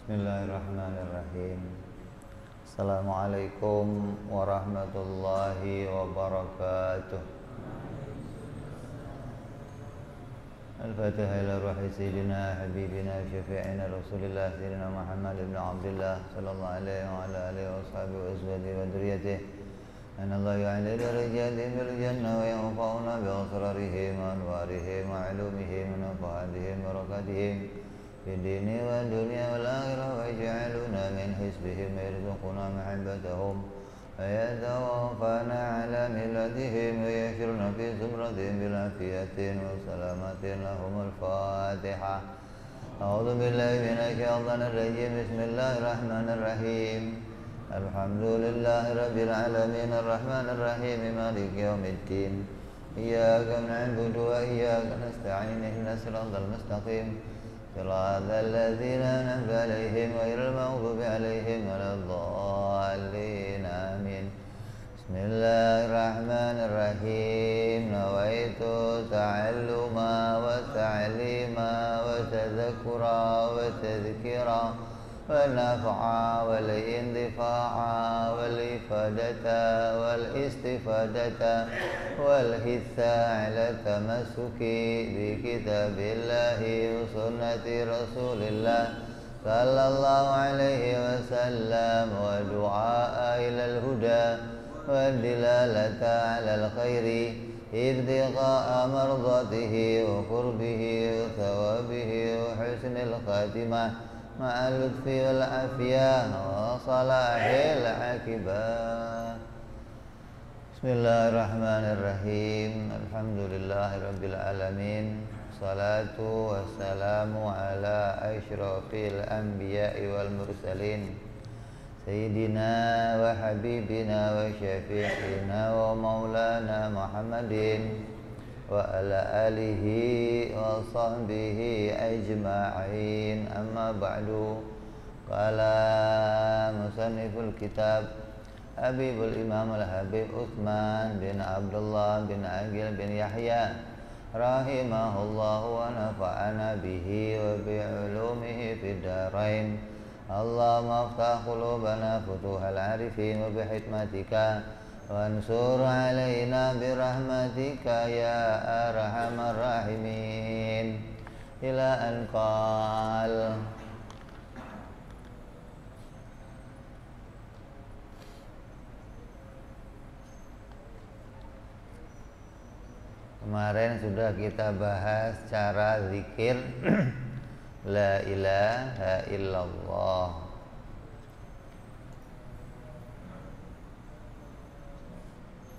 Bismillahirrahmanirrahim. Assalamualaikum warahmatullahi wabarakatuh. Al-Fatihah ila ruhi sayyidina habibina syafi'ina Rasulillah sayyidina Muhammad ibn Abdullah sallallahu alaihi wa ala alihi wa sahbihi wa azwajihi wa dzurriyyatihi. Anallahu ya'ala darajatihim bil jannah wa yanfa'una bi asrarihim wa anwarihim wa 'ulumihim wa nafahatihim wa barakatihim في الدين والدنيا والآخرة ويجعلنا من حزبهم ويرزقنا محبتهم ويتوفانا على ملتهم ويحشرنا في زمرتهم بالعافية وسلامة لهم الفاتحة. أعوذ بالله من الشيطان الرجيم. بسم الله الرحمن الرحيم. الحمد لله رب العالمين الرحمن الرحيم مالك يوم الدين. إياك نعبد وإياك نستعين اهدنا الصراط المستقيم صراط الذين أنعمت عليهم غير المغضوب عليهم ولا الضالين آمين. بسم الله الرحمن الرحيم. نويت تعلما وتعليما وتذكرا وتذكيرا والنفعا والاندفاعا والإفادة والاستفادة والحثا على التمسك بكتاب الله وسنة رسول الله صلى الله عليه وسلم ودعاء إلى الهدى والدلالة على الخير ابتغاء مرضاته وقربه وثوابه وحسن الخاتمة مع اللطف والعافية وصلاح العاقبة. Bismillahirrahmanirrahim. Alhamdulillahirabbil alamin. Salatu wassalamu ala asyrafil anbiya'i wal mursalin. Sayyidina wa habibina wa syafi'ina wa maulana Muhammadin wa ala alihi wa sahbihi ajma'in. Amma ba'du. Qala musanniful kitab Habibul Imam Al-Habib Utsman bin Abdullah bin Aqil bin Yahya rahimahullahu wa nafa'ana bihi wa bi'ulumihi fid darain. Allahumma aftah qulubana futuhal arifin wa bihikmatika wansur alaina birahmatika ya arhamar rahimin. Ila an qal. Kemarin sudah kita bahas cara zikir La ilaha illallah.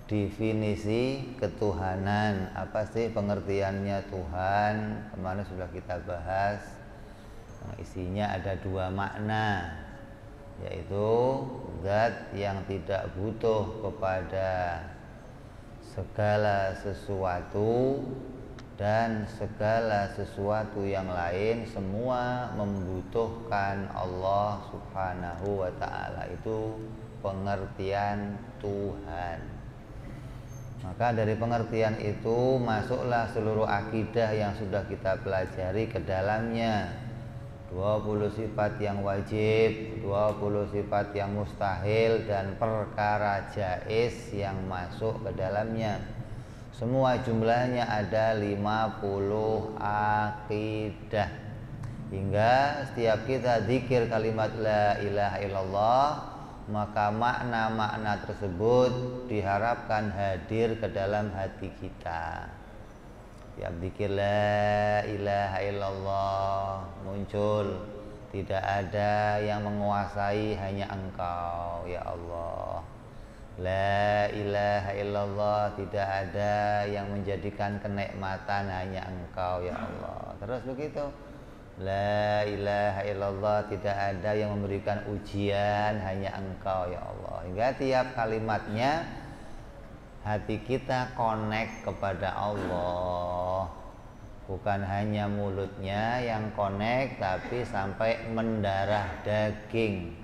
Definisi ketuhanan, apa sih pengertiannya Tuhan? Kemarin sudah kita bahas. Isinya ada dua makna, yaitu zat yang tidak butuh kepada segala sesuatu dan segala sesuatu yang lain semua membutuhkan Allah Subhanahu wa ta'ala. Itu pengertian Tuhan. Maka dari pengertian itu masuklah seluruh akidah yang sudah kita pelajari ke dalamnya. 20 sifat yang wajib, 20 sifat yang mustahil, dan perkara jaiz yang masuk ke dalamnya. Semua jumlahnya ada 50 akidah. Hingga setiap kita zikir kalimat la ilaha illallah, maka makna-makna tersebut diharapkan hadir ke dalam hati kita. Tiap zikir la ilaha illallah muncul, tidak ada yang menguasai, hanya Engkau ya Allah. La ilaha illallah, tidak ada yang menjadikan kenikmatan, hanya Engkau ya Allah. Terus begitu. La ilaha illallah, tidak ada yang memberikan ujian, hanya Engkau ya Allah. Hingga tiap kalimatnya hati kita connect kepada Allah. Bukan hanya mulutnya yang connect, tapi sampai mendarah daging.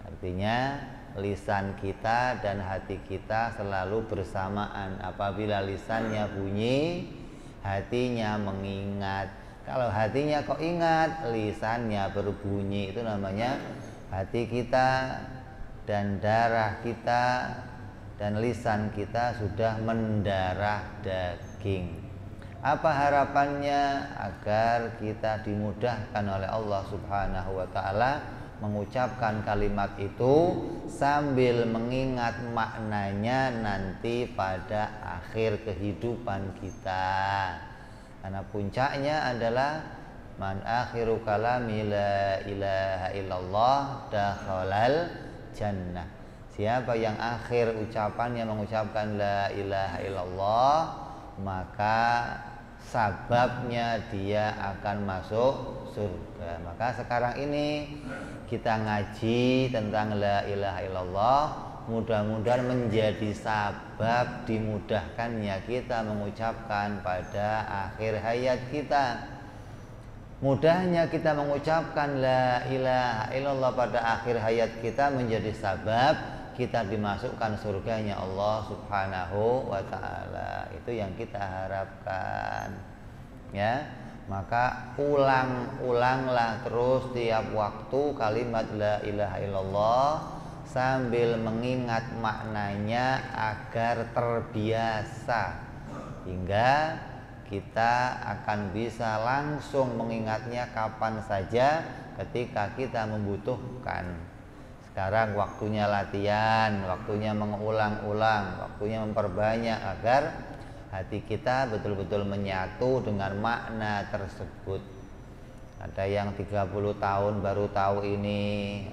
Artinya lisan kita dan hati kita selalu bersamaan. Apabila lisannya bunyi, hatinya mengingat. Kalau hatinya kok ingat, lisannya berbunyi, itu namanya hati kita dan darah kita dan lisan kita sudah mendarah daging. Apa harapannya? Agar kita dimudahkan oleh Allah Subhanahu wa taala mengucapkan kalimat itu sambil mengingat maknanya nanti pada akhir kehidupan kita. Karena puncaknya adalah man akhiru kalami la ilaha illallah dakhalal jannah. Siapa yang akhir ucapannya mengucapkan la ilaha illallah, maka sababnya dia akan masuk surga. Maka sekarang ini kita ngaji tentang la ilaha illallah, mudah-mudahan menjadi sabab dimudahkannya kita mengucapkan pada akhir hayat kita. Mudahnya kita mengucapkan la ilaha illallah pada akhir hayat kita menjadi sabab kita dimasukkan surganya Allah Subhanahu wa taala. Itu yang kita harapkan. Ya. Maka ulang-ulanglah terus tiap waktu kalimat la ilaha illallah sambil mengingat maknanya agar terbiasa hingga kita akan bisa langsung mengingatnya kapan saja ketika kita membutuhkan. Sekarang waktunya latihan, waktunya mengulang-ulang, waktunya memperbanyak agar hati kita betul-betul menyatu dengan makna tersebut. Ada yang 30 tahun baru tahu ini,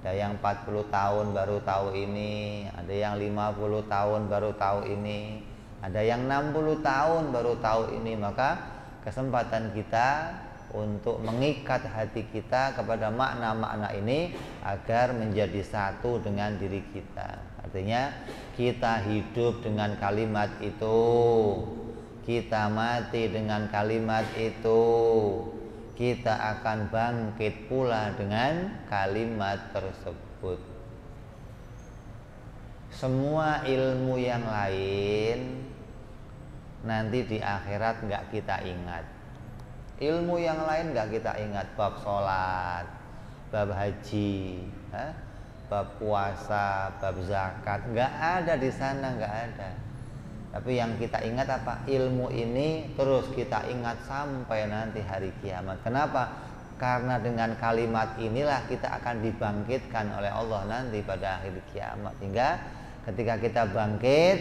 ada yang 40 tahun baru tahu ini, ada yang 50 tahun baru tahu ini, ada yang 60 tahun baru tahu ini. Maka kesempatan kita untuk mengikat hati kita kepada makna-makna ini agar menjadi satu dengan diri kita. Artinya kita hidup dengan kalimat itu, kita mati dengan kalimat itu, kita akan bangkit pula dengan kalimat tersebut. Semua ilmu yang lain nanti di akhirat nggak kita ingat. Ilmu yang lain nggak kita ingat, bab sholat, bab haji, bab puasa, bab zakat, nggak ada di sana, nggak ada. Tapi yang kita ingat apa? Ilmu ini terus kita ingat sampai nanti hari kiamat. Kenapa? Karena dengan kalimat inilah kita akan dibangkitkan oleh Allah nanti pada akhir kiamat. Hingga ketika kita bangkit,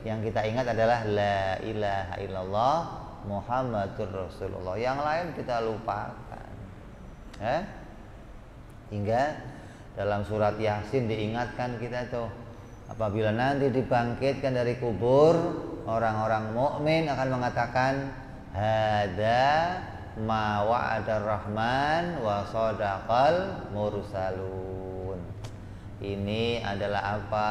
yang kita ingat adalah la ilaha illallah Muhammadur Rasulullah. Yang lain kita lupakan. Hingga dalam surat Yasin diingatkan kita tuh, apabila nanti dibangkitkan dari kubur, orang-orang mukmin akan mengatakan hada ma wa'adar rahman wa shadaqal mursalun. Ini adalah apa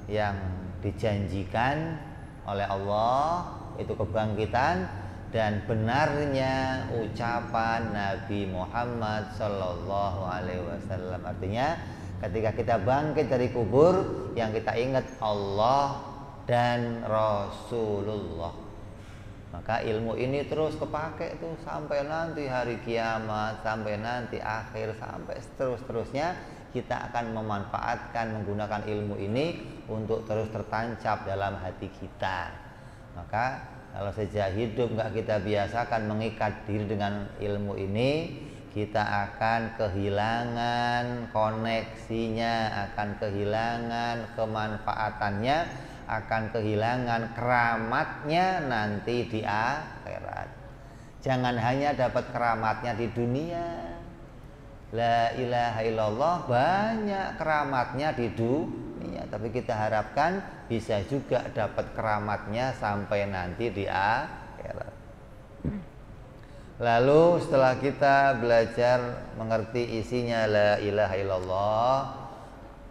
yang dijanjikan oleh Allah, itu kebangkitan dan benarnya ucapan Nabi Muhammad Sallallahu Alaihi Wasallam. Artinya ketika kita bangkit dari kubur, yang kita ingat Allah dan Rasulullah. Maka ilmu ini terus kepake tuh sampai nanti hari kiamat, sampai nanti akhir, sampai seterusnya kita akan memanfaatkan menggunakan ilmu ini untuk terus tertancap dalam hati kita. Maka kalau sejak hidup nggak kita biasakan mengikat diri dengan ilmu ini, kita akan kehilangan koneksinya, akan kehilangan kemanfaatannya, akan kehilangan keramatnya nanti di akhirat. Jangan hanya dapat keramatnya di dunia. La ilaha illallah banyak keramatnya di dunia, tapi kita harapkan bisa juga dapat keramatnya sampai nanti di akhirat. Lalu setelah kita belajar mengerti isinya la ilaha illallah,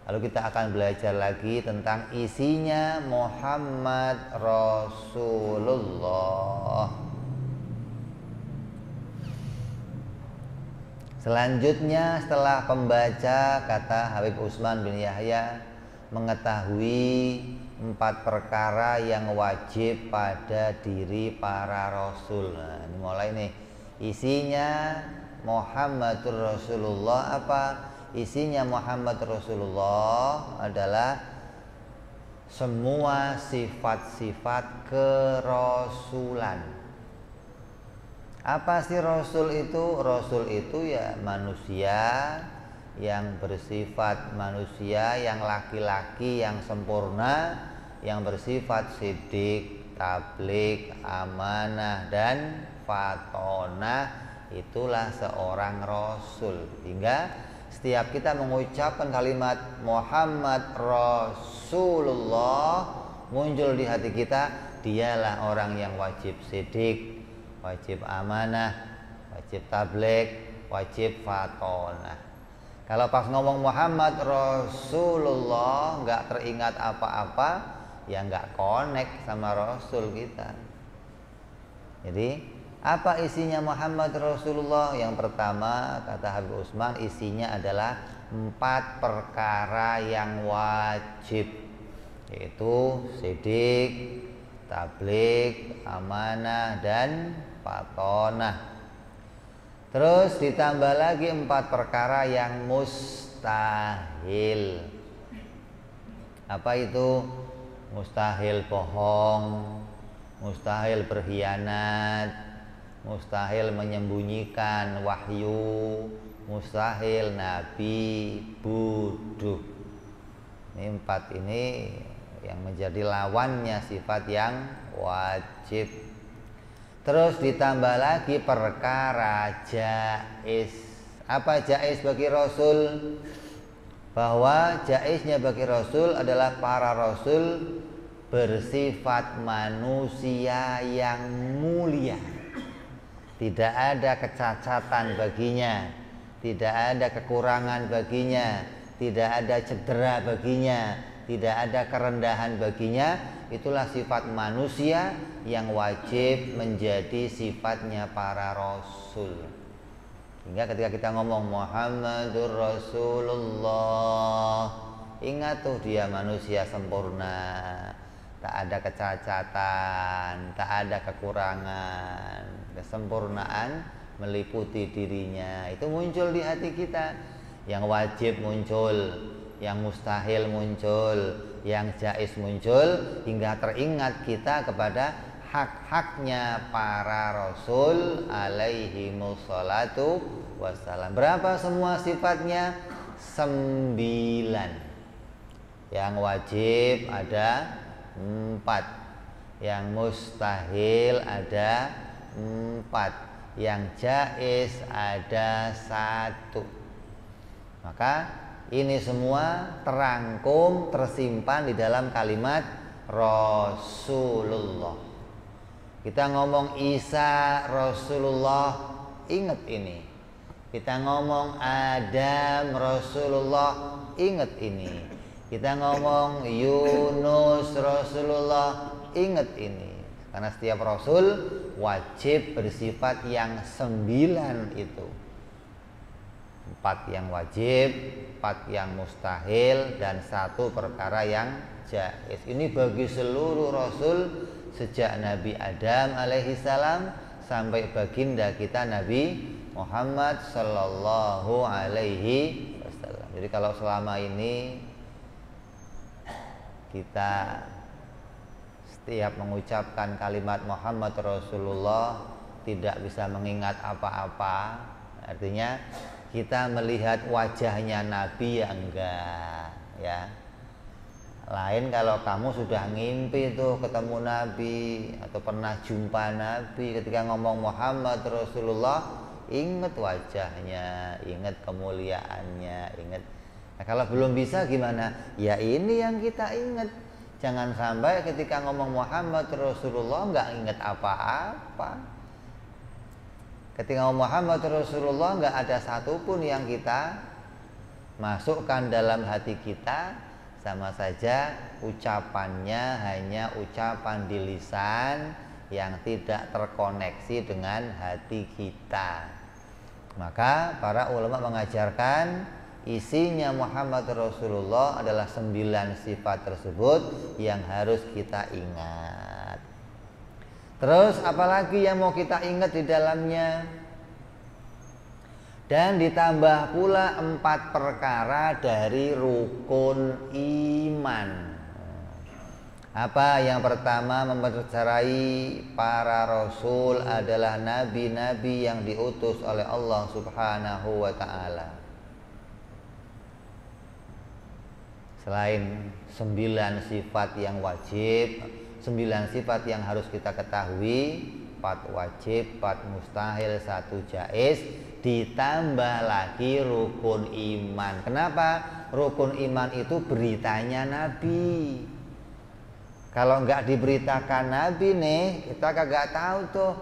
lalu kita akan belajar lagi tentang isinya Muhammad Rasulullah. Selanjutnya setelah pembaca kata Habib Utsman bin Yahya mengetahui 4 perkara yang wajib pada diri para rasul. Nah, ini mulai nih Isinya Muhammadur Rasulullah apa? Isinya Muhammad Rasulullah adalah semua sifat-sifat kerasulan. Apa sih Rasul itu? Rasul itu ya manusia yang bersifat manusia, yang laki-laki, yang sempurna, yang bersifat sidik, tablik, amanah, dan fatonah. Itulah seorang Rasul. Hingga setiap kita mengucapkan kalimat Muhammad Rasulullah, muncul di hati kita, dialah orang yang wajib sidik, wajib amanah, wajib tabligh, wajib fatonah. Kalau pas ngomong Muhammad Rasulullah nggak teringat apa-apa, ya nggak connect sama Rasul kita. Jadi apa isinya Muhammad Rasulullah? Yang pertama, kata Habib Utsman, isinya adalah 4 perkara yang wajib, yaitu sidik, tabligh, amanah, dan fatonah. Terus ditambah lagi 4 perkara yang mustahil. Apa itu? Mustahil bohong, mustahil berkhianat, mustahil menyembunyikan wahyu, mustahil nabi bodoh. Ini 4 ini yang menjadi lawannya sifat yang wajib. Terus ditambah lagi perkara jaiz. Apa jaiz bagi Rasul? Bahwa jaiznya bagi Rasul adalah para Rasul bersifat manusia yang mulia. Tidak ada kecacatan baginya, tidak ada kekurangan baginya, tidak ada cedera baginya, tidak ada kerendahan baginya. Itulah sifat manusia yang wajib menjadi sifatnya para Rasul. Hingga ketika kita ngomong Muhammadur Rasulullah, ingat tuh dia manusia sempurna, tak ada kecacatan, tak ada kekurangan. Kesempurnaan meliputi dirinya. Itu muncul di hati kita. Yang wajib muncul, yang mustahil muncul, yang jaiz muncul, hingga teringat kita kepada hak-haknya para Rasul alaihi wassalatu wassalam. Berapa semua sifatnya? 9. Yang wajib ada 4, yang mustahil ada 4, yang jaiz ada 1. Maka ini semua terangkum, tersimpan di dalam kalimat Rasulullah. Kita ngomong Isa Rasulullah, ingat ini. Kita ngomong Adam Rasulullah, ingat ini. Kita ngomong Yunus Rasulullah, ingat ini. Karena setiap Rasul wajib bersifat yang 9 itu. 4 yang wajib, 4 yang mustahil, dan 1 perkara yang jaiz. Ini bagi seluruh Rasul sejak Nabi Adam alaihissalam sampai baginda kita Nabi Muhammad sallallahu alaihi wasallam. Jadi kalau selama ini kita setiap mengucapkan kalimat Muhammad Rasulullah tidak bisa mengingat apa-apa, artinya kita melihat wajahnya Nabi ya enggak, ya. Lain kalau kamu sudah ngimpi tuh ketemu Nabi atau pernah jumpa Nabi, ketika ngomong Muhammad Rasulullah, ingat wajahnya, ingat kemuliaannya, ingat. Nah, kalau belum bisa gimana? Ya ini yang kita ingat. Jangan sampai ketika ngomong Muhammad Rasulullah nggak ingat apa-apa. Ketika ngomong Muhammad Rasulullah nggak ada satupun yang kita masukkan dalam hati kita, sama saja ucapannya hanya ucapan di lisan yang tidak terkoneksi dengan hati kita. Maka para ulama mengajarkan isinya Muhammad Rasulullah adalah 9 sifat tersebut yang harus kita ingat. Terus apalagi yang mau kita ingat di dalamnya? Dan ditambah pula 4 perkara dari rukun iman. Apa? Yang pertama, mempercayai para rasul adalah nabi-nabi yang diutus oleh Allah Subhanahu wa ta'ala. Selain 9 sifat yang wajib, 9 sifat yang harus kita ketahui, 4 wajib, 4 mustahil, 1 jaiz, ditambah lagi rukun iman. Kenapa? Rukun iman itu beritanya Nabi. Kalau nggak diberitakan Nabi nih, kita kagak tahu tuh,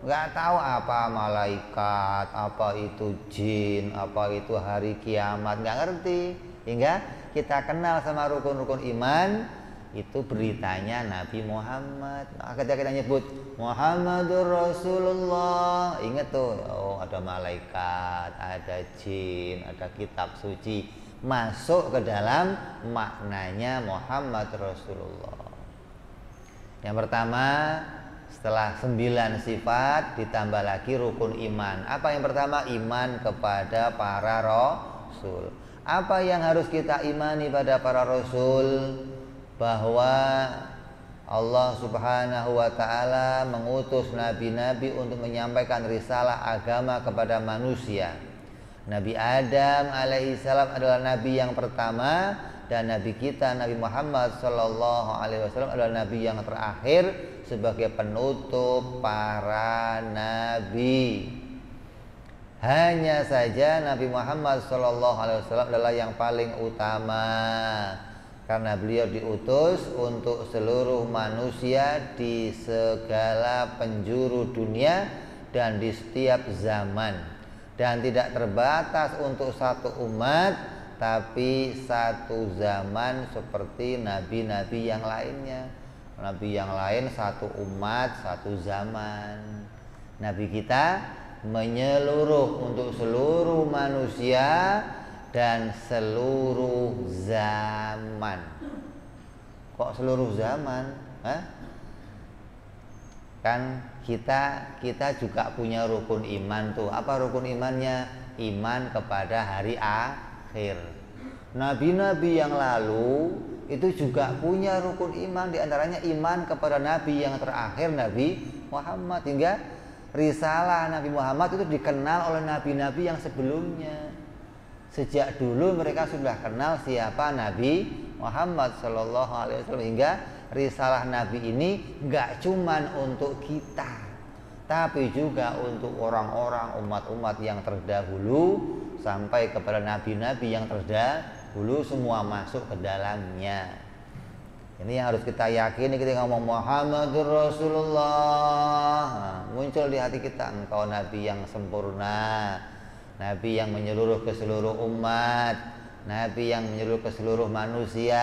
nggak tahu apa malaikat, apa itu jin, apa itu hari kiamat, nggak ngerti. Hingga kita kenal sama rukun-rukun iman, itu beritanya Nabi Muhammad. Nah, ketika kita nyebut Muhammadur Rasulullah, ingat tuh, oh ada malaikat, ada jin, ada kitab suci, masuk ke dalam maknanya Muhammad Rasulullah. Yang pertama, setelah 9 sifat ditambah lagi rukun iman. Apa yang pertama? Iman kepada para rasul. Apa yang harus kita imani pada para rasul? Bahwa Allah Subhanahu wa ta'ala mengutus nabi-nabi untuk menyampaikan risalah agama kepada manusia. Nabi Adam alaihissalam adalah nabi yang pertama, dan nabi kita Nabi Muhammad sallallahu alaihi wasallam adalah nabi yang terakhir sebagai penutup para nabi. Hanya saja Nabi Muhammad sallallahu alaihi wasallam adalah yang paling utama, karena beliau diutus untuk seluruh manusia di segala penjuru dunia dan di setiap zaman, dan tidak terbatas untuk satu umat, tapi satu zaman seperti nabi-nabi yang lainnya. Nabi yang lain satu umat, satu zaman. Nabi kita menyeluruh untuk seluruh manusia dan seluruh zaman. Kok seluruh zaman? Hah? Kan kita juga punya rukun iman tuh. Apa rukun imannya? Iman kepada hari akhir. Nabi-nabi yang lalu itu juga punya rukun iman, diantaranya iman kepada nabi yang terakhir, Nabi Muhammad. Hingga risalah Nabi Muhammad itu dikenal oleh nabi-nabi yang sebelumnya. Sejak dulu mereka sudah kenal siapa Nabi Muhammad Sallallahu Alaihi Wasallam, hingga risalah Nabi ini nggak cuman untuk kita, tapi juga untuk orang-orang umat-umat yang terdahulu sampai kepada nabi-nabi yang terdahulu, semua masuk ke dalamnya. Ini yang harus kita yakini ketika ngomong Muhammadur Rasulullah. Nah, muncul di hati kita, engkau nabi yang sempurna, nabi yang menyeluruh ke seluruh umat, nabi yang menyeluruh ke seluruh manusia.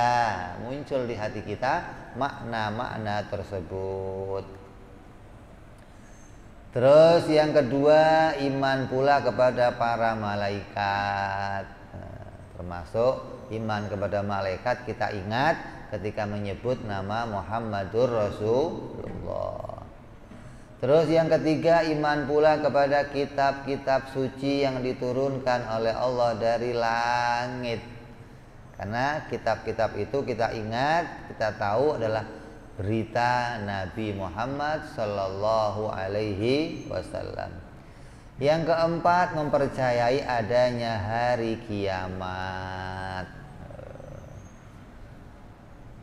Muncul di hati kita makna-makna tersebut. Terus yang kedua, iman pula kepada para malaikat. Termasuk iman kepada malaikat kita ingat ketika menyebut nama Muhammadur Rasulullah. Terus yang ketiga, iman pula kepada kitab-kitab suci yang diturunkan oleh Allah dari langit. Karena kitab-kitab itu kita ingat, kita tahu adalah berita Nabi Muhammad Sallallahu Alaihi Wasallam. Yang keempat, mempercayai adanya hari kiamat.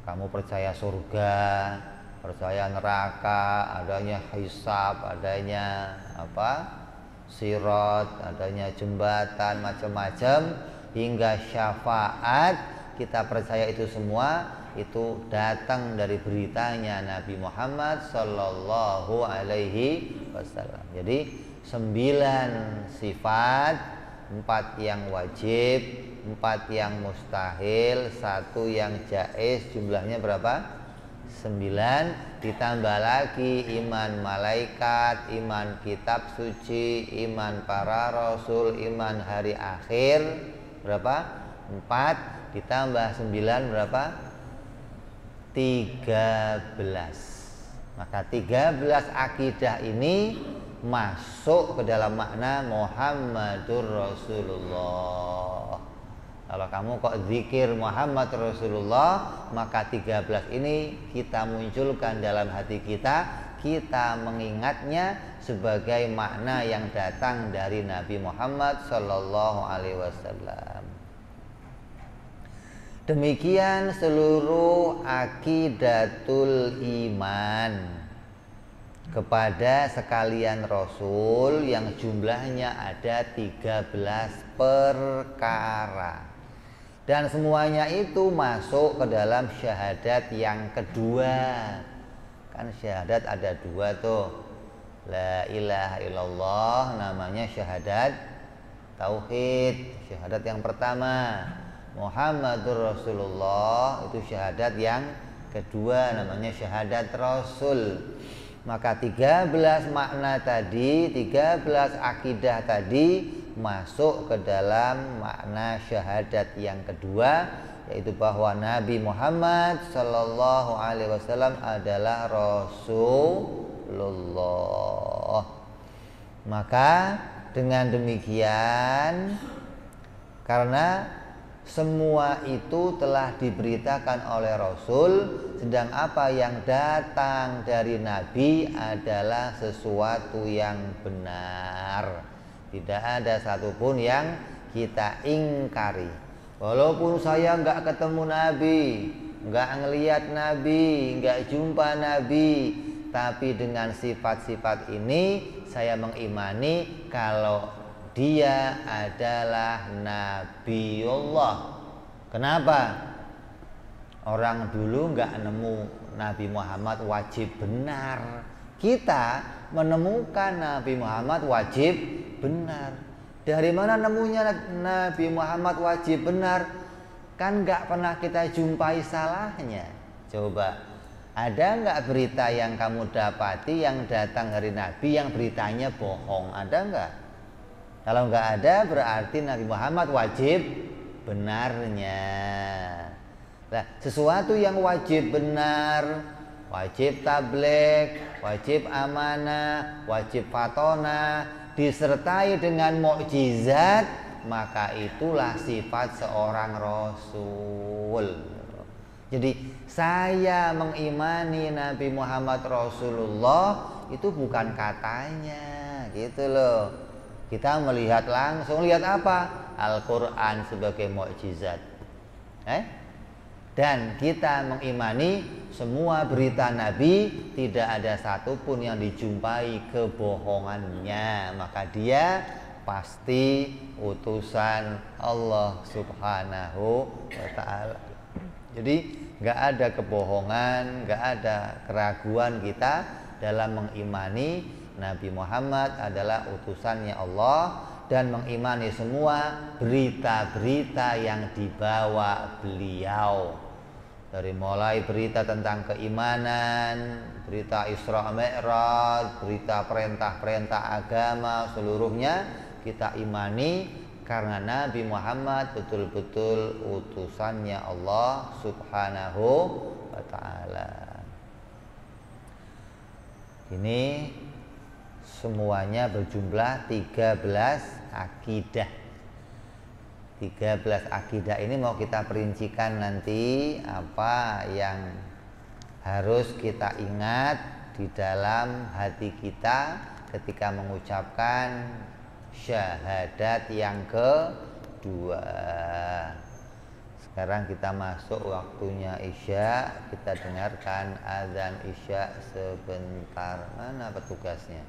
Kamu percaya surga, percaya neraka, adanya hisab, adanya sirat, adanya jembatan, macam-macam, hingga syafaat. Kita percaya itu semua, itu datang dari beritanya Nabi Muhammad Sallallahu Alaihi Wasallam. Jadi 9 sifat, 4 yang wajib, 4 yang mustahil, 1 yang jaiz. Jumlahnya berapa? 9. Ditambah lagi iman malaikat, iman kitab suci, iman para rasul, iman hari akhir. Berapa? 4 ditambah 9 berapa? 13. Maka 13 akidah ini masuk ke dalam makna Muhammadur Rasulullah. Kalau kamu kok zikir Muhammad Rasulullah, maka 13 ini kita munculkan dalam hati kita, kita mengingatnya sebagai makna yang datang dari Nabi Muhammad Sallallahu Alaihi Wasallam. Demikian seluruh akidatul iman kepada sekalian Rasul yang jumlahnya ada 13 perkara. Dan semuanya itu masuk ke dalam syahadat yang kedua. Kan syahadat ada dua tuh. La ilaha illallah namanya syahadat tauhid. Syahadat yang pertama. Muhammadur Rasulullah itu syahadat yang kedua, namanya syahadat Rasul. Maka 13 makna tadi, 13 akidah tadi masuk ke dalam makna syahadat yang kedua, yaitu bahwa Nabi Muhammad Sallallahu Alaihi Wasallam adalah Rasulullah. Maka dengan demikian, karena semua itu telah diberitakan oleh Rasul, sedang apa yang datang dari Nabi adalah sesuatu yang benar. Tidak ada satupun yang kita ingkari. Walaupun saya nggak ketemu Nabi, nggak ngelihat Nabi, nggak jumpa Nabi, tapi dengan sifat-sifat ini saya mengimani kalau dia adalah Nabiullah. Kenapa? Orang dulu nggak nemu Nabi Muhammad wajib benar. Kita menemukan Nabi Muhammad wajib benar. Dari mana nemunya Nabi Muhammad wajib benar? Kan nggak pernah kita jumpai salahnya. Coba, ada nggak berita yang kamu dapati yang datang dari Nabi yang beritanya bohong? Ada nggak? Kalau nggak ada, berarti Nabi Muhammad wajib benarnya. Nah, sesuatu yang wajib benar, wajib tabligh, wajib amanah, wajib fatona, disertai dengan mukjizat, maka itulah sifat seorang Rasul. Jadi saya mengimani Nabi Muhammad Rasulullah itu bukan katanya, gitu loh. Kita melihat langsung, lihat apa? Al-Quran sebagai mukjizat. Dan kita mengimani semua berita Nabi tidak ada satupun yang dijumpai kebohongannya. Maka dia pasti utusan Allah Subhanahu wa ta'ala. Jadi nggak ada kebohongan, nggak ada keraguan kita dalam mengimani Nabi Muhammad adalah utusannya Allah dan mengimani semua berita-berita yang dibawa beliau. Dari mulai berita tentang keimanan, berita Isra Mi'raj, berita perintah-perintah agama, seluruhnya kita imani karena Nabi Muhammad betul-betul utusannya Allah Subhanahu wa ta'ala. Ini semuanya berjumlah 13 akidah. 13 akidah ini mau kita perincikan nanti apa yang harus kita ingat di dalam hati kita ketika mengucapkan syahadat yang kedua. Sekarang kita masuk waktunya Isya, kita dengarkan azan Isya sebentar. Mana petugasnya?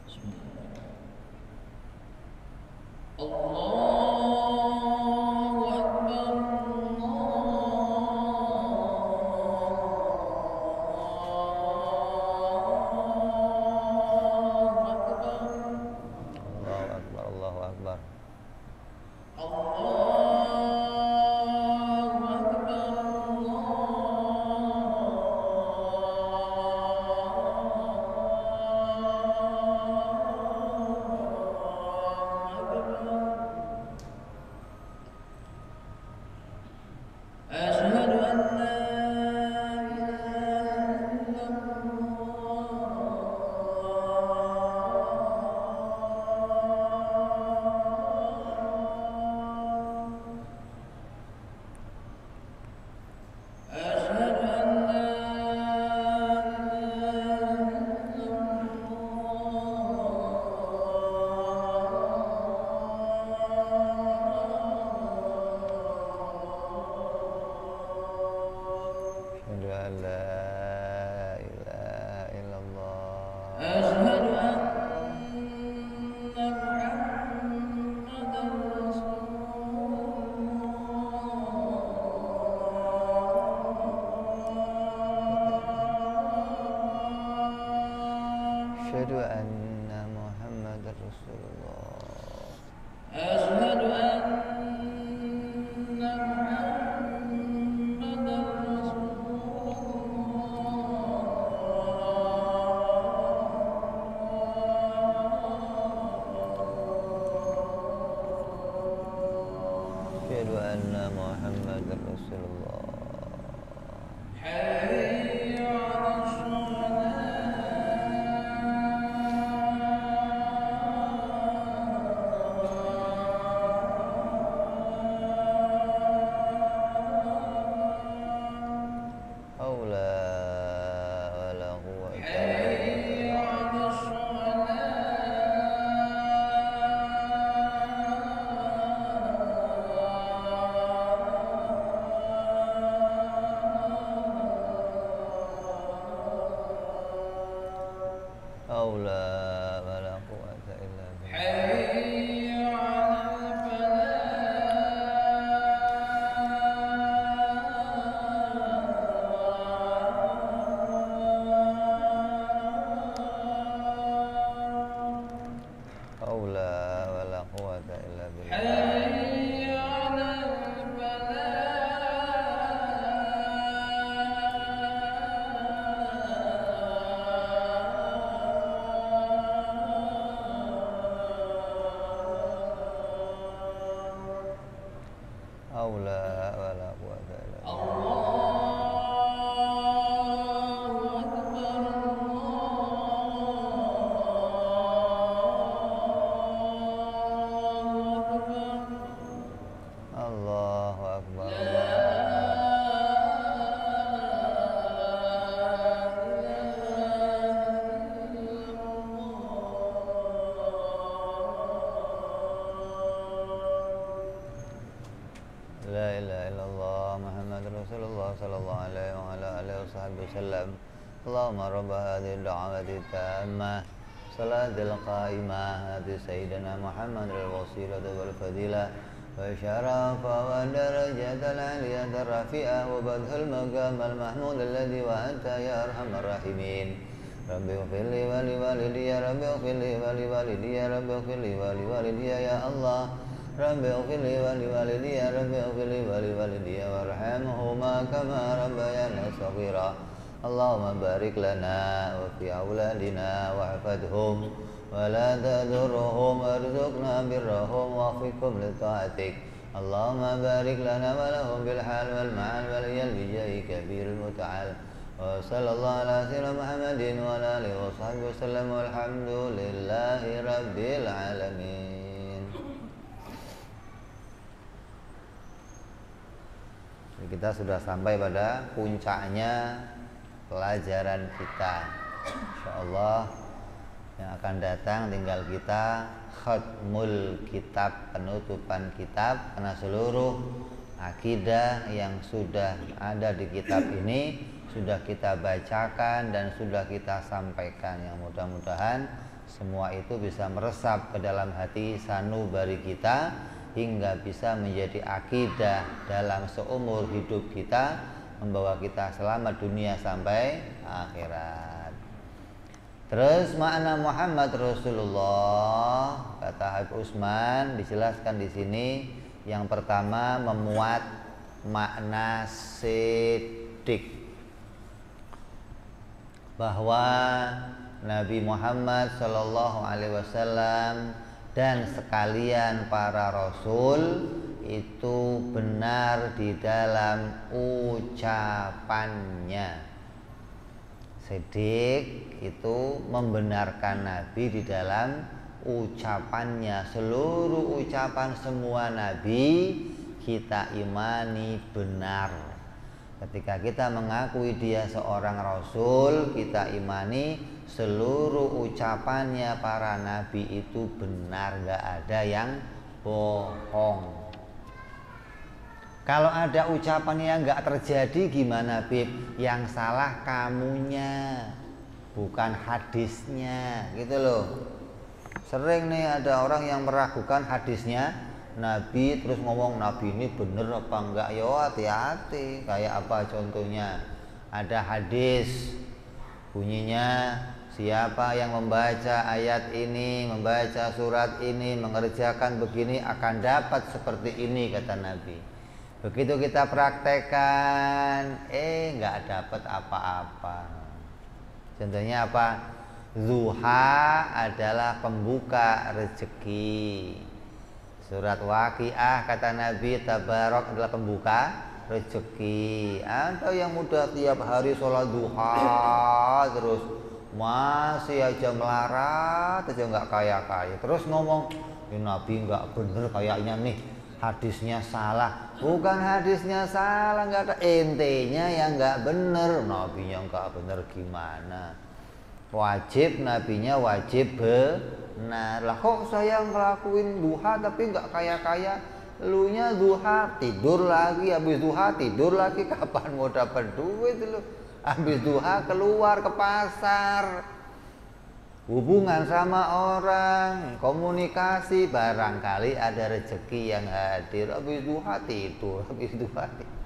Bismillah. أشهد أن محمدا رسول الله. حي على Allahumma rabba hadhihi ad-da'wati tammah salatil qa'imah hati sayyidina Muhammad al-wasilata wal fadilah wa syarafa wa darajatal aliyata rafi'ah wa badhal maqam al-mahmud alladhi wa anta ya arhamar rahimin. Rabbi ighfirli wa li walidayya, Rabbi ighfirli wa li walidayya, Rabbi ighfirli wa li walidayya ya Allah. Rabbi ighfirli wa li walidayya, Rabbi ighfirli wa li walidayya warhamhuma kama rabbayana shaghira. Allahumma barik lana wa fi auladina wahfadhum wa la tadurruhum warzuqna birrahum wafiqhum li ta'atik. Allahumma barik lana wa lahum bil hal wal ma'al wal yal bi jahi kabirul muta'al. Wa sallallahu ala sayyidina Muhammadin wa ala alihi wa sahbihi wasallam walhamdulillahi rabbil alamin. Kita sudah sampai pada puncaknya pelajaran kita. Insyaallah yang akan datang tinggal kita khatmul kitab, penutupan kitab, karena seluruh akidah yang sudah ada di kitab ini sudah kita bacakan dan sudah kita sampaikan. Yang mudah-mudahan semua itu bisa meresap ke dalam hati sanubari kita hingga bisa menjadi akidah dalam seumur hidup kita, membawa kita selamat dunia sampai akhirat. Terus makna Muhammad Rasulullah, kata Habib Utsman dijelaskan di sini. Yang pertama memuat makna sidik, bahwa Nabi Muhammad Shallallahu Alaihi Wasallam dan sekalian para rasul itu benar di dalam ucapannya. Sidik itu membenarkan Nabi di dalam ucapannya. Seluruh ucapan semua Nabi kita imani benar. Ketika kita mengakui dia seorang rasul, kita imani seluruh ucapannya para nabi itu benar, gak ada yang bohong. Kalau ada ucapan yang nggak terjadi gimana Bib? Yang salah kamunya, bukan hadisnya, gitu loh. Sering nih ada orang yang meragukan hadisnya Nabi, terus ngomong Nabi ini bener apa enggak. Yo hati-hati. Kayak apa contohnya? Ada hadis bunyinya, siapa yang membaca ayat ini, membaca surat ini, mengerjakan begini akan dapat seperti ini, kata Nabi. Begitu kita praktekkan, nggak dapat apa-apa. Contohnya apa? Zuha adalah pembuka rezeki. Surat Waqiah kata Nabi, tabarak adalah pembuka rezeki. Ada yang muda tiap hari sholat duha terus masih aja melarat aja, nggak kaya-kaya, terus ngomong ya Nabi nggak bener kayaknya nih, hadisnya salah. Bukan hadisnya salah, nggak ada, intinya yang nggak bener. Nabinya nggak bener gimana? Wajib nabinya wajib benar. Lah kok saya ngelakuin duha tapi nggak kaya-kaya? Lunya duha tidur lagi, habis duha tidur lagi, kapan mau dapat duit lu? Habis duha keluar ke pasar, hubungan sama orang, komunikasi, barangkali ada rezeki yang hadir. Habis duha tidur, habis duha tidur.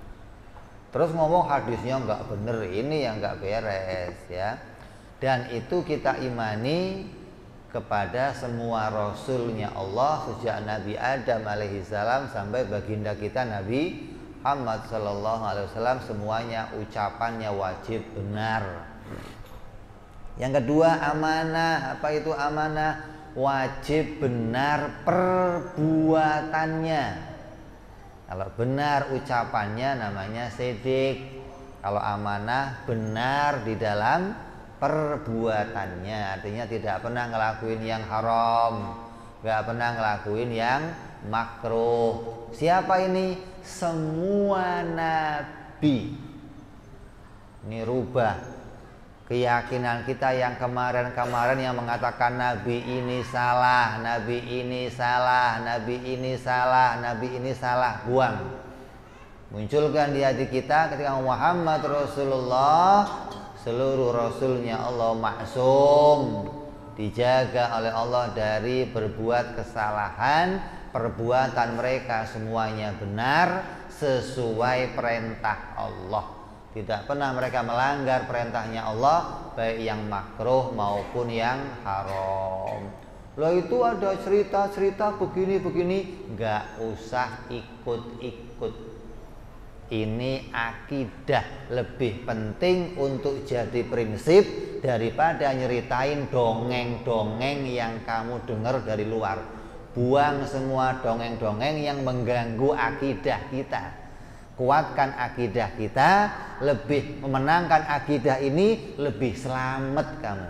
Terus ngomong hadisnya nggak bener, ini yang nggak beres ya. Dan itu kita imani kepada semua rasulnya Allah sejak Nabi Adam alaihissalam sampai baginda kita Nabi Muhammad sallallahu alaihi wasallam, semuanya ucapannya wajib benar. Yang kedua amanah. Apa itu amanah? Wajib benar perbuatannya. Kalau benar ucapannya namanya sidik. Kalau amanah benar di dalam perbuatannya, artinya tidak pernah ngelakuin yang haram, nggak pernah ngelakuin yang makruh. Siapa ini? Semua nabi. Ini rubah keyakinan kita yang kemarin-kemarin yang mengatakan nabi ini salah, nabi ini salah, nabi ini salah, nabi ini salah. Buang. Munculkan di hati kita ketika Muhammad Rasulullah, seluruh rasulnya Allah maksum, dijaga oleh Allah dari berbuat kesalahan. Perbuatan mereka semuanya benar sesuai perintah Allah. Tidak pernah mereka melanggar perintahnya Allah, baik yang makruh maupun yang haram. Loh itu ada cerita-cerita begini-begini, nggak usah ikut-ikut. Ini akidah lebih penting untuk jadi prinsip daripada nyeritain dongeng-dongeng yang kamu dengar dari luar. Buang semua dongeng-dongeng yang mengganggu akidah kita. Kuatkan akidah kita, lebih memenangkan akidah ini, lebih selamat kamu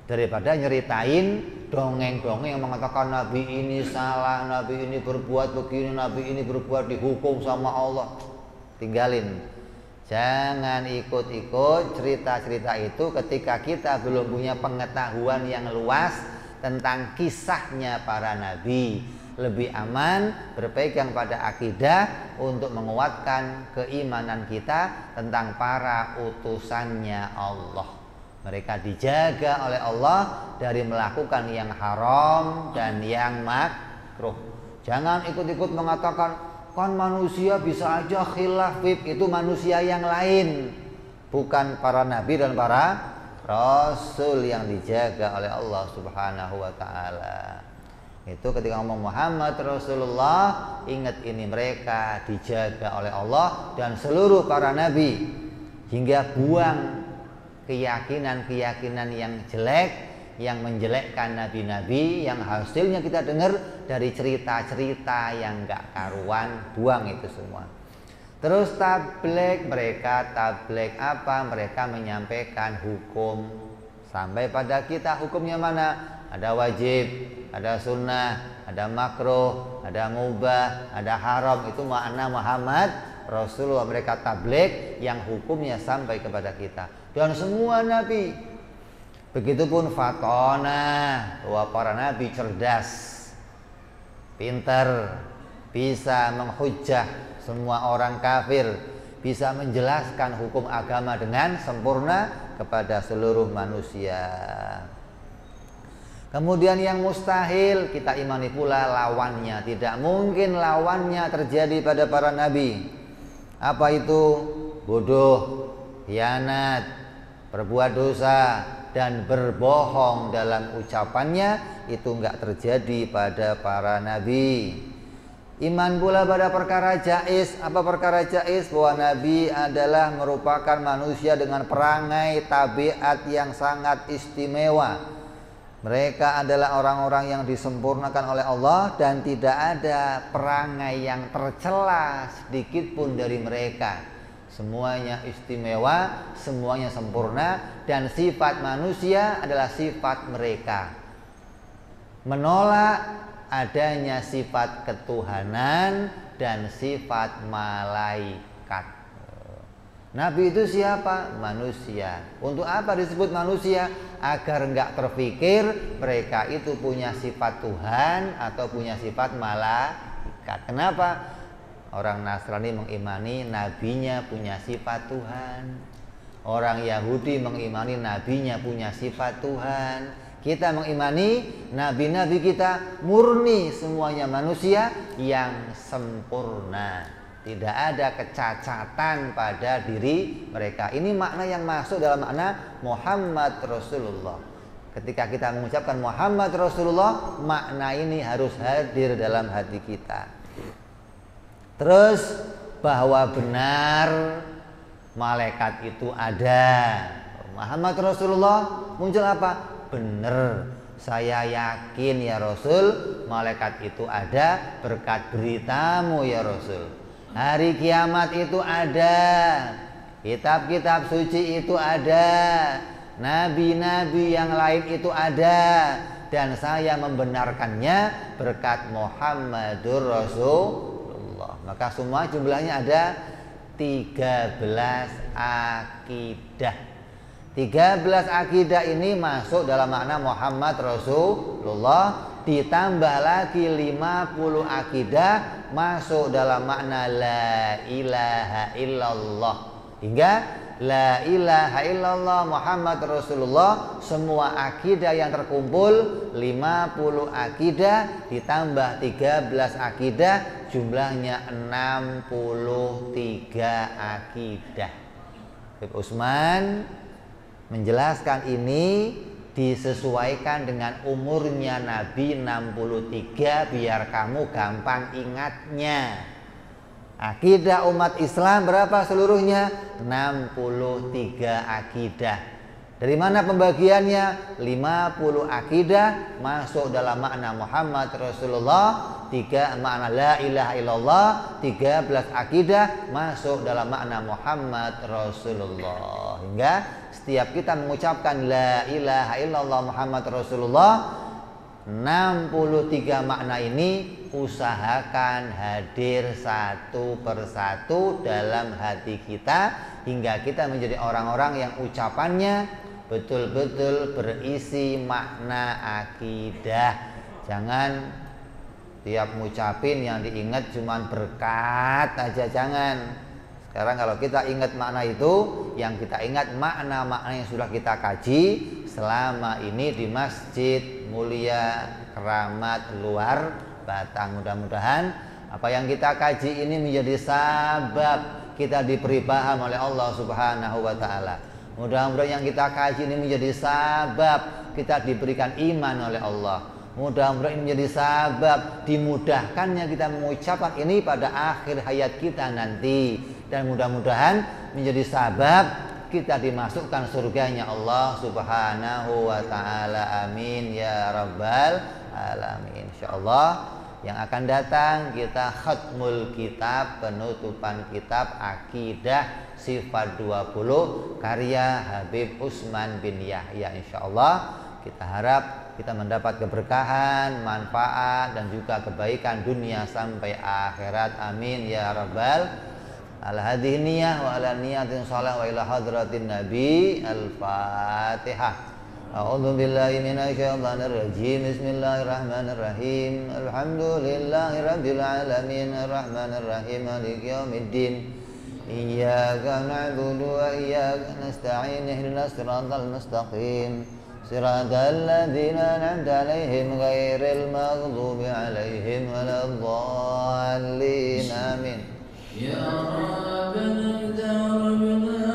daripada nyeritain dongeng-dongeng yang mengatakan nabi ini salah, nabi ini berbuat begini, nabi ini berbuat dihukum sama Allah. Tinggalin. Jangan ikut-ikut cerita-cerita itu ketika kita belum punya pengetahuan yang luas tentang kisahnya para nabi. Lebih aman berpegang pada akidah untuk menguatkan keimanan kita tentang para utusannya Allah. Mereka dijaga oleh Allah dari melakukan yang haram dan yang makruh. Jangan ikut-ikut mengatakan kan manusia bisa aja khilaf, itu manusia yang lain, bukan para nabi dan para rasul yang dijaga oleh Allah Subhanahu wa taala. Itu ketika ngomong Muhammad Rasulullah, ingat ini mereka dijaga oleh Allah dan seluruh para nabi, hingga buang keyakinan-keyakinan yang jelek, yang menjelekkan nabi-nabi, yang hasilnya kita dengar dari cerita-cerita yang gak karuan. Buang itu semua. Terus tabligh, mereka tabligh apa? Mereka menyampaikan hukum sampai pada kita. Hukumnya mana? Ada wajib, ada sunnah, ada makruh, ada mubah, ada haram. Itu makna Muhammad Rasulullah. Mereka tabligh yang hukumnya sampai kepada kita. Dan semua nabi. Begitupun fatona, bahwa para nabi cerdas, pintar, bisa menghujah semua orang kafir, bisa menjelaskan hukum agama dengan sempurna kepada seluruh manusia. Kemudian yang mustahil kita imani pula lawannya. Tidak mungkin lawannya terjadi pada para nabi. Apa itu? Bodoh, khianat, berbuat dosa, dan berbohong dalam ucapannya. Itu enggak terjadi pada para nabi. Iman pula pada perkara jaiz. Apa perkara jaiz? Bahwa nabi adalah merupakan manusia dengan perangai tabiat yang sangat istimewa. Mereka adalah orang-orang yang disempurnakan oleh Allah dan tidak ada perangai yang tercela sedikit pun dari mereka. Semuanya istimewa, semuanya sempurna, dan sifat manusia adalah sifat mereka. Menolak adanya sifat ketuhanan dan sifat malaikat. Nabi itu siapa? Manusia. Untuk apa disebut manusia? Agar enggak terpikir mereka itu punya sifat Tuhan atau punya sifat malaikat. Kenapa? Orang Nasrani mengimani nabinya punya sifat Tuhan. Orang Yahudi mengimani nabinya punya sifat Tuhan. Kita mengimani nabi-nabi kita murni, semuanya manusia yang sempurna. Tidak ada kecacatan pada diri mereka. Ini makna yang masuk dalam makna Muhammad Rasulullah. Ketika kita mengucapkan Muhammad Rasulullah, makna ini harus hadir dalam hati kita. Terus bahwa benar malaikat itu ada. Muhammad Rasulullah muncul apa? Benar. Saya yakin ya Rasul, malaikat itu ada berkat beritamu ya Rasul. Hari kiamat itu ada, kitab-kitab suci itu ada, nabi-nabi yang lain itu ada, dan saya membenarkannya berkat Muhammadur Rasulullah. Maka semua jumlahnya ada 13 akidah. 13 akidah ini masuk dalam makna Muhammad Rasulullah, ditambah lagi 50 akidah masuk dalam makna la ilaha illallah, hingga la ilaha illallah Muhammad Rasulullah. Semua akidah yang terkumpul 50 akidah ditambah 13 akidah, jumlahnya 63 akidah. Utsman menjelaskan ini disesuaikan dengan umurnya Nabi 63 biar kamu gampang ingatnya. Akidah umat Islam berapa seluruhnya? 63 akidah. Dari mana pembagiannya? 50 akidah masuk dalam makna Muhammad Rasulullah, 3 makna la ilaha illallah, 13 akidah masuk dalam makna Muhammad Rasulullah. Hingga setiap kita mengucapkan la ilaha illallah Muhammad Rasulullah, 63 makna ini usahakan hadir satu persatu dalam hati kita, hingga kita menjadi orang-orang yang ucapannya betul-betul berisi makna akidah. Jangan tiap ngucapin yang diingat cuman berkat aja, jangan. Sekarang kalau kita ingat makna itu, yang kita ingat makna-makna yang sudah kita kaji selama ini di Masjid Mulia Keramat Luar Batang. Mudah-mudahan apa yang kita kaji ini menjadi sabab kita diberi paham oleh Allah Subhanahu wa taala. Mudah-mudahan yang kita kaji ini menjadi sabab kita diberikan iman oleh Allah. Mudah-mudahan ini menjadi sabab dimudahkannya kita mengucapkan ini pada akhir hayat kita nanti, dan mudah-mudahan menjadi sabab kita dimasukkan surganya Allah Subhanahu wa taala. Amin ya rabbal alamin. Insyaallah yang akan datang kita khatmul kitab, penutupan kitab Akidah Sifat 20 karya Habib Utsman bin Yahya. Insyaallah kita harap kita mendapat keberkahan, manfaat, dan juga kebaikan dunia sampai akhirat. Amin ya rabbal al-hadhihi niyah wa ala niyatin shalah wa ila hadratin nabi. Al-Fatihah. A'udzu billahi minasyaitonir rajim. Bismillahirrahmanirrahim. Alhamdulillahi rabbil alamin arrahmanir rahim maliki yaumiddin. Iyyaka na'budu wa iyyaka nasta'in ihdinas siratal mustaqim. Siratal ladzina an'amta 'alaihim ghairil maghdubi 'alaihim waladdallin. Amin. Ya Rabbana darabna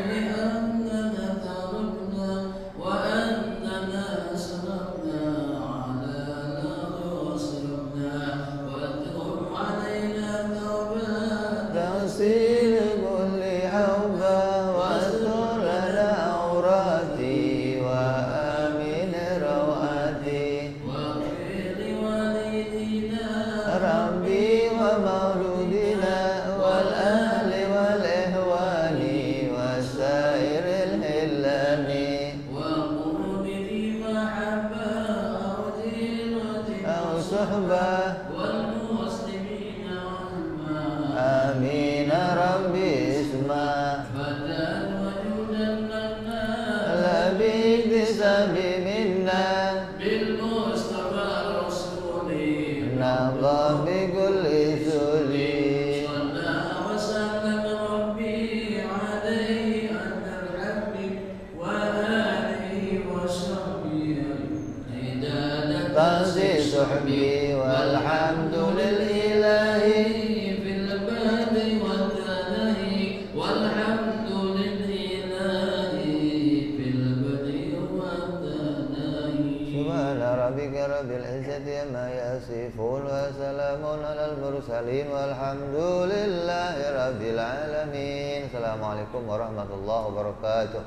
li'annana tarabna wa annana asrafna ala rasulna wa tub 'alaina tawbatan Tasil kulli hawba wa astur lana awrati wa amin rawa تنسي صحبي والحمد لله في البدء والثناء والحمد لله في البدء والثناء سبحان ربك رب العزة عما يصفون وسلام على المرسلين والحمد لله رب العالمين. Assalamualaikum warahmatullahi wabarakatuh.